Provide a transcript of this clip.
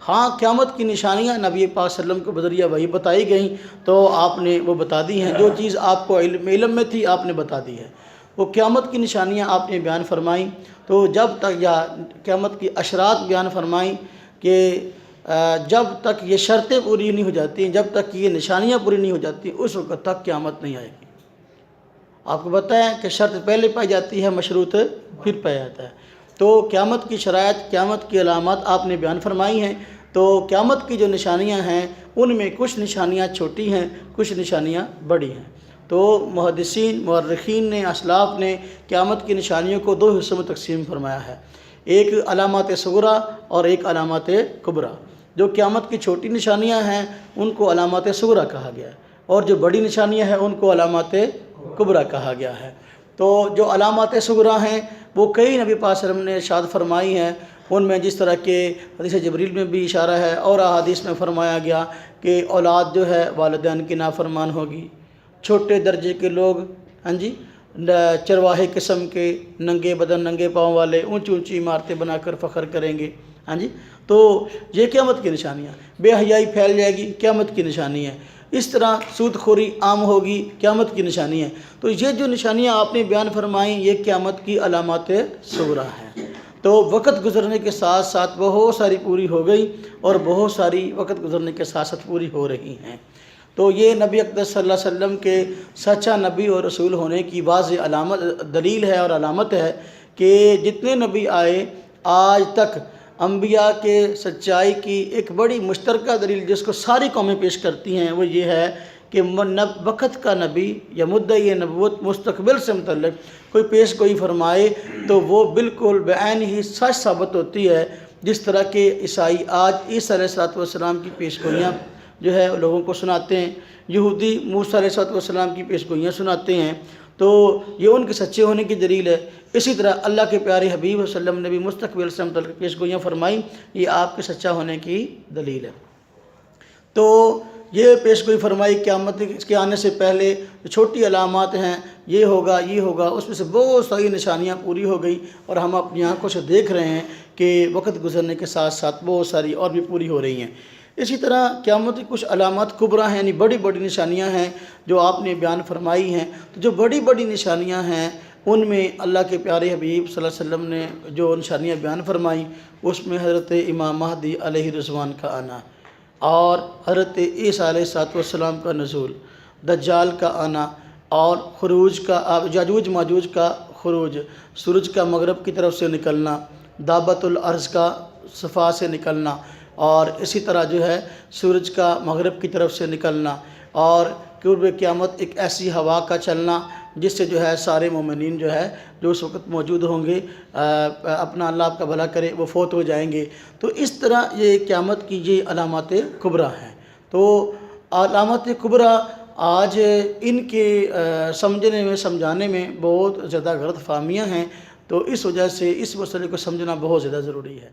ہاں قیامت کی نشانیاں نبی پاک صلی اللہ علیہ وسلم کے بذریعہ وحی بتائی گئیں تو آپ نے وہ بتا دی ہیں، جو چیز آپ کو علم میں تھی آپ نے بتا دی ہے۔ وہ قیامت کی نشانیاں آپ نے بیان فرمائیں، تو جب تک یا قیامت کی اشراط بیان فرمائیں کہ جب تک یہ شرطیں پوری نہیں ہو جاتی، جب تک یہ نشانیاں پوری نہیں ہو جاتی، اس وقت تک قیامت نہیں آئے گی۔ آپ کو بتائیں کہ شرط پہلے پائی جاتی ہے، مشروط پھر پایا جاتا ہے۔ تو قیامت کی شرائط، قیامت کی علامات آپ نے بیان فرمائی ہیں۔ تو قیامت کی جو نشانیاں ہیں ان میں کچھ نشانیاں چھوٹی ہیں، کچھ نشانیاں بڑی ہیں۔ تو محدثین، مورخین نے، اسلاف نے قیامت کی نشانیوں کو 2 حصوں میں تقسیم فرمایا ہے، ایک علامات صغریٰ اور ایک علامات کبریٰ۔ جو قیامت کی چھوٹی نشانیاں ہیں ان کو علامات صغریٰ کہا گیا ہے، اور جو بڑی نشانیاں ہیں ان کو علامات کبریٰ کہا گیا ہے۔ تو جو علامات صغریٰ ہیں وہ کئی نبی پاک صلی اللہ علیہ وسلم نے ارشاد فرمائی ہیں، ان میں جس طرح کہ حدیث جبریل میں بھی اشارہ ہے اور احادیث میں فرمایا گیا کہ اولاد جو ہے والدین کی نافرمان ہوگی، چھوٹے درجے کے لوگ چرواہے قسم کے، ننگے بدن ننگے پاؤں والے، اونچی اونچی عمارتیں بنا کر فخر کریں گے۔ تو یہ قیامت کی نشانیاں، بے حیائی پھیل جائے گی، قیامت کی نشانی ہے۔ اس طرح سود خوری عام ہوگی، قیامت کی نشانی ہے۔ تو یہ جو نشانیاں آپ نے بیان فرمائیں یہ قیامت کی علامات صغریٰ ہیں۔ تو وقت گزرنے کے ساتھ ساتھ بہت ساری پوری ہو گئی اور بہت ساری وقت گزرنے کے ساتھ ساتھ پوری ہو رہی ہیں۔ تو یہ نبی اقدس صلی اللہ علیہ وسلم کے سچا نبی اور رسول ہونے کی واضح علامت، دلیل ہے اور علامت ہے کہ جتنے نبی آئے آج تک انبیاء کے سچائی کی ایک بڑی مشترکہ دلیل جس کو ساری قومیں پیش کرتی ہیں وہ یہ ہے کہ وقت کا نبی یا مدعی نبوت مستقبل سے متعلق کوئی پیش گوئی فرمائے تو وہ بالکل بعین ہی سچ ثابت ہوتی ہے۔ جس طرح کہ عیسائی آج عیسیٰ علیہ السلام کی پیش گوئیاں جو ہے لوگوں کو سناتے ہیں، یہودی موسیٰ علیہ السلام کی پیش گوئیاں سناتے ہیں، تو یہ ان کے سچے ہونے کی دلیل ہے۔ اسی طرح اللہ کے پیارے حبیب صلی اللہ علیہ وسلم نے بھی مستقبل سے متعلق پیش گوئیاں فرمائیں، یہ آپ کے سچا ہونے کی دلیل ہے۔ تو یہ پیش گوئی فرمائی قیامت کے آنے سے پہلے چھوٹی علامات ہیں، یہ ہوگا یہ ہوگا، اس میں سے بہت ساری نشانیاں پوری ہو گئی اور ہم اپنی آنکھوں سے دیکھ رہے ہیں کہ وقت گزرنے کے ساتھ ساتھ بہت ساری اور بھی پوری ہو رہی ہیں۔ اسی طرح قیامت کی کچھ علامات کبریٰ ہیں، یعنی بڑی بڑی نشانیاں ہیں جو آپ نے بیان فرمائی ہیں۔ تو جو بڑی بڑی نشانیاں ہیں ان میں اللہ کے پیارے حبیب صلی اللہ علیہ وسلم نے جو نشانیاں بیان فرمائیں اس میں حضرت امام مہدی علیہ رضوان کا آنا اور حضرت عیسیٰ علیہ السلام کا نزول، دجال کا آنا اور خروج کا یاجوج ماجوج کا خروج، سورج کا مغرب کی طرف سے نکلنا، دابۃ الارض کا صفا سے نکلنا، اور اسی طرح جو ہے سورج کا مغرب کی طرف سے نکلنا، اور قرب قیامت ایک ایسی ہوا کا چلنا جس سے جو ہے سارے مومنین جو ہے جو اس وقت موجود ہوں گے اپنا اللہ آپ کا بھلا کرے وہ فوت ہو جائیں گے۔ تو اس طرح یہ قیامت کی یہ علامات کبریٰ ہیں۔ تو علامات کبریٰ آج ان کے سمجھنے میں سمجھانے میں بہت زیادہ غلط فہمیاں ہیں، تو اس وجہ سے اس مسئلے کو سمجھنا بہت زیادہ ضروری ہے۔